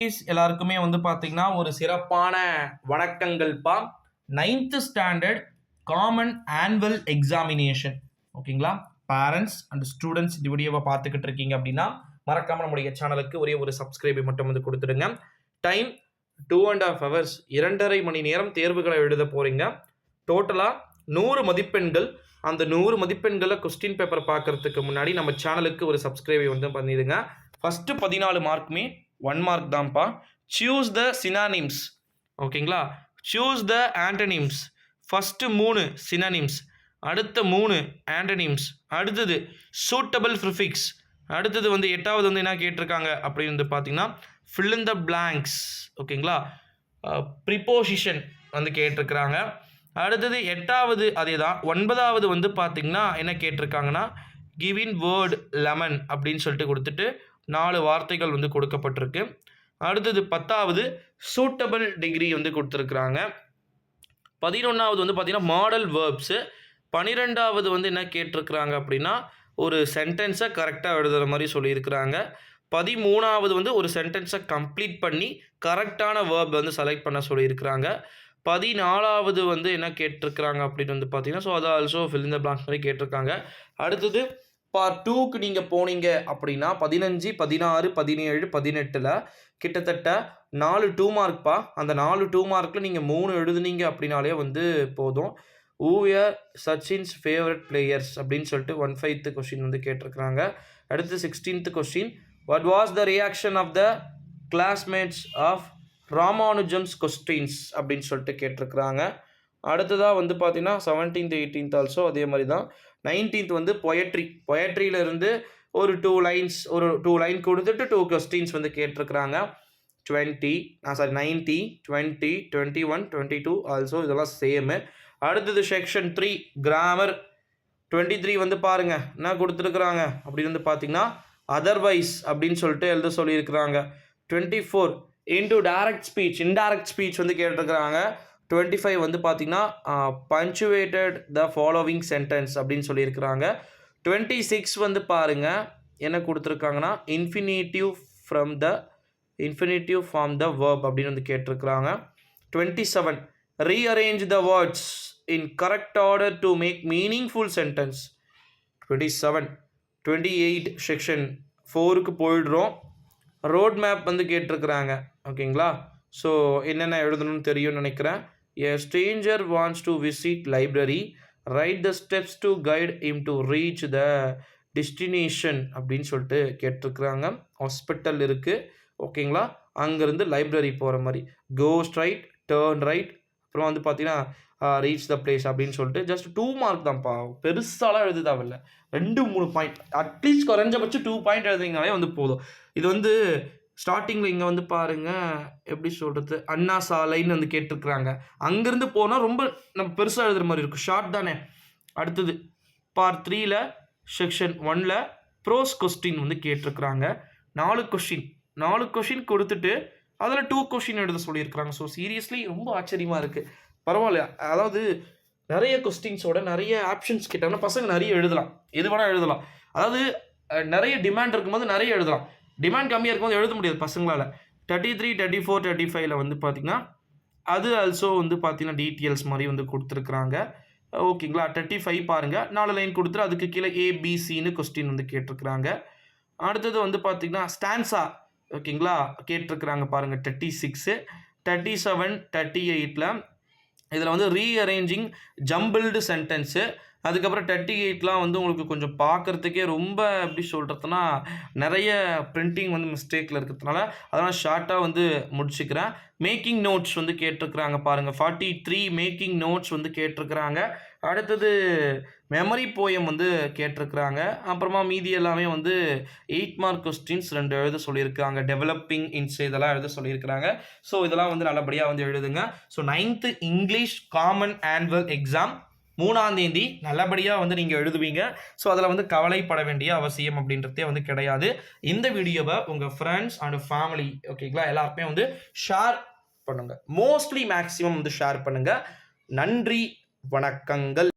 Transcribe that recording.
எல்லாருக்குமே வந்து பார்த்தீங்கன்னா ஒரு சிறப்பான வணக்கங்கள்ப்பா. 9th standard common annual examination ஓகேங்களா. பேரண்ட்ஸ் அண்ட் ஸ்டூடெண்ட்ஸ் இந்த வீடியோவை பார்த்துக்கிட்டு இருக்கீங்க அப்படின்னா மறக்காம நம்முடைய சேனலுக்கு ஒரே ஒரு சப்ஸ்கிரைபை மட்டும் வந்து கொடுத்துடுங்க. டைம் 2.5 hours 2.5 மணி நேரம் தேர்வுகளை எழுத போறீங்க. டோட்டலாக 100 மதிப்பெண்கள். அந்த 100 மதிப்பெண்களை கொஸ்டின் பேப்பர் பார்க்கறதுக்கு முன்னாடி நம்ம சேனலுக்கு ஒரு சப்ஸ்கிரைபை வந்து பண்ணிடுங்க. ஃபர்ஸ்ட் 14 மார்க்குமே 1 மார்க் தான்ப்பா. சூஸ் த சினானிம்ஸ் ஓகேங்களா. Choose the antonyms. First 3 synonyms, அடுத்த 3 ஆண்டனிம்ஸ், அடுத்தது சூட்டபிள் ப்ரிஃபிக்ஸ், அடுத்தது வந்து 8வது வந்து என்ன கேட்டிருக்காங்க அப்படின்னு வந்து பார்த்தீங்கன்னா fill in the blanks ஓகேங்களா. ப்ரிப்போசிஷன் வந்து கேட்டிருக்கிறாங்க. அடுத்தது 8வது அதே தான். 9வது வந்து பார்த்தீங்கன்னா என்ன கேட்டிருக்காங்கன்னா கிவின் வேர்ட் லெமன் அப்படின்னு சொல்லிட்டு கொடுத்துட்டு 4 வார்த்தைகள் வந்து கொடுக்கப்பட்டிருக்கு. அடுத்தது 10வது சூட்டபிள் டிகிரி வந்து கொடுத்துருக்குறாங்க. 11வது வந்து பார்த்தீங்கன்னா மாடல் வேர்ப்ஸு. 12வது வந்து என்ன கேட்டிருக்கிறாங்க அப்படின்னா ஒரு சென்டென்ஸை கரெக்டாக எழுதுகிற மாதிரி சொல்லியிருக்கிறாங்க. 13வது வந்து ஒரு சென்டென்ஸை கம்ப்ளீட் பண்ணி கரெக்டான வேர்ப் வந்து செலக்ட் பண்ண சொல்லியிருக்கிறாங்க. 14வது வந்து என்ன கேட்டிருக்கிறாங்க அப்படின்னு வந்து பார்த்தீங்கன்னா ஸோ அதை also fill in the blanks மாதிரி கேட்டிருக்காங்க. அடுத்தது பார்ட் 2க்கு நீங்கள் போனீங்க அப்படின்னா 15, 16, 17, 18ல் கிட்டத்தட்ட 4 2 மார்க்ப்பா. அந்த 4 2 மார்க்கில் நீங்கள் 3 எழுதுனீங்க அப்படின்னாலே வந்து போதும். Who are Sachin's favourite players அப்படின்னு சொல்லிட்டு 15th கொஸ்டின் வந்து கேட்டிருக்கிறாங்க. அடுத்து 16th question what was the reaction of the classmates of Ramanujam's questions அப்படின்னு சொல்லிட்டு கேட்டிருக்கிறாங்க. அடுத்ததாக வந்து பார்த்தீங்கன்னா 17th 18th ஆல்சோ அதே மாதிரி தான். 19th வந்து பொயட்ரியிலிருந்து ஒரு 2 லைன்ஸ், ஒரு 2 லைன் கொடுத்துட்டு 2 கொஸ்டின்ஸ் வந்து கேட்டிருக்கிறாங்க. 90, 20, 21, 22 ஆல்சோ இதெல்லாம் சேமு. அடுத்தது செக்ஷன் 3 கிராமர். 23 வந்து பாருங்கள் என்ன கொடுத்துருக்குறாங்க அப்படின்னு வந்து பார்த்தீங்கன்னா அதர்வைஸ் அப்படின்னு சொல்லிட்டு எழுத சொல்லியிருக்கிறாங்க. 24 into direct speech, indirect speech வந்து கேட்டிருக்கிறாங்க. 25 வந்து பார்த்தீங்கன்னா பஞ்சுவேட்டட் த ஃபாலோவிங் சென்டென்ஸ் அப்படின்னு சொல்லியிருக்கிறாங்க. 26 வந்து பாருங்கள் என்ன கொடுத்துருக்காங்கன்னா இன்ஃபினிட்டிவ் ஃப்ரம் த வேர்ப் அப்படின்னு வந்து கேட்டிருக்கிறாங்க. 27 rearrange the words in correct order to make meaningful sentence. 27 28 section 4க்கு போயிடுறோம். ரோட் மேப் வந்து கேட்டிருக்கிறாங்க ஓகேங்களா. ஸோ என்னென்ன எழுதணும்னு தெரியும்னு நினைக்கிறேன். A stranger wants to visit library. Write the steps to guide him to reach the destination அப்படின்னு சொல்லிட்டு கேட்டிருக்கிறாங்க. ஹாஸ்பிட்டல் இருக்குது ஓகேங்களா, அங்கேருந்து லைப்ரரி போகிற மாதிரி. கோ ஸ்ட்ரைட், டேர்ன் ரைட், அப்புறம் வந்து பார்த்தீங்கன்னா ரீச் த பிளேஸ் அப்படின்னு சொல்லிட்டு ஜஸ்ட் 2 மார்க் தான்ப்பா. பெருசாலாம் எழுத தேவையில்லை. 2-3 பாயிண்ட் அட்லீஸ்ட் குறைஞ்சபட்சம் 2 பாயிண்ட் எழுதிங்கனாலே வந்து போதும். இது வந்து ஸ்டார்டிங்கில் இங்கே வந்து பாருங்கள் எப்படி சொல்கிறது அண்ணா சாலைன்னு வந்து கேட்டிருக்கிறாங்க. அங்கேருந்து போனால் ரொம்ப நம்ம பெருசாக எழுதுகிற மாதிரி இருக்கும், ஷார்ட் தானே. அடுத்தது பார்ட் 3ல் செக்ஷன் 1ல் ப்ரோஸ் கொஸ்டின் வந்து கேட்டிருக்கிறாங்க. 4 கொஷின் கொடுத்துட்டு அதில் 2 கொஷின் எழுத சொல்லியிருக்கிறாங்க. ஸோ சீரியஸ்லி ரொம்ப ஆச்சரியமாக இருக்குது. பரவாயில்ல, அதாவது நிறைய கொஸ்டின்ஸோட நிறைய ஆப்ஷன்ஸ் கேட்டாங்கன்னா பசங்க நிறைய எழுதலாம், எது வேணால் எழுதலாம். அதாவது நிறைய டிமாண்ட் இருக்கும்போது நிறைய எழுதலாம், டிமாண்ட் கம்மியாக இருக்கும்போது எழுத முடியாது பசங்களால். 33, 34, 35ல் வந்து பார்த்திங்கன்னா அது ஆல்சோ வந்து பார்த்திங்கன்னா டீட்டெயில்ஸ் மாதிரி வந்து கொடுத்துருக்குறாங்க ஓகேங்களா. 35 பாருங்கள் 4 லைன் கொடுத்துட்டு அதுக்கு கீழே ABCன்னு கொஸ்டின் வந்து கேட்டிருக்கிறாங்க. அடுத்தது வந்து பார்த்திங்கன்னா ஸ்டான்ஸா ஓகேங்களா கேட்டிருக்கிறாங்க பாருங்கள். 36, 37, 38ல் இதில் வந்து ரீஅரேஞ்சிங் ஜம்பிள்டு சென்டென்ஸு. அதுக்கப்புறம் 38லாம் வந்து உங்களுக்கு கொஞ்சம் பார்க்குறதுக்கே ரொம்ப எப்படி சொல்கிறதுனா நிறைய பிரிண்டிங் வந்து மிஸ்டேக்கில் இருக்கிறதுனால அதெல்லாம் ஷார்ட்டாக வந்து முடிச்சுக்கிறேன். மேக்கிங் நோட்ஸ் வந்து கேட்டிருக்கிறாங்க பாருங்கள். 43 மேக்கிங் நோட்ஸ் வந்து கேட்டிருக்கிறாங்க. அடுத்தது மெமரி போயம் வந்து கேட்டிருக்கிறாங்க. அப்புறமா மீதி எல்லாமே வந்து 8 மார்க் கொஸ்டின்ஸ் 2 எழுத சொல்லியிருக்காங்க. டெவலப்பிங் இன்ஸ் இதெல்லாம் எழுத சொல்லியிருக்கிறாங்க. ஸோ இதெல்லாம் வந்து நல்லபடியாக வந்து எழுதுங்க. So 9th English common annual exam 3ஆம் தேதி நல்லபடியாக வந்து நீங்கள் எழுதுவீங்க. ஸோ அதில் வந்து கவலைப்பட வேண்டிய அவசியம் அப்படின்றதே வந்து கிடையாது. இந்த வீடியோவை உங்கள் ஃப்ரெண்ட்ஸ் அண்ட் ஃபேமிலி ஓகேங்களா எல்லாருமே வந்து ஷேர் பண்ணுங்கள். மோஸ்ட்லி மேக்ஸிமம் வந்து ஷேர் பண்ணுங்கள். நன்றி, வணக்கங்கள்.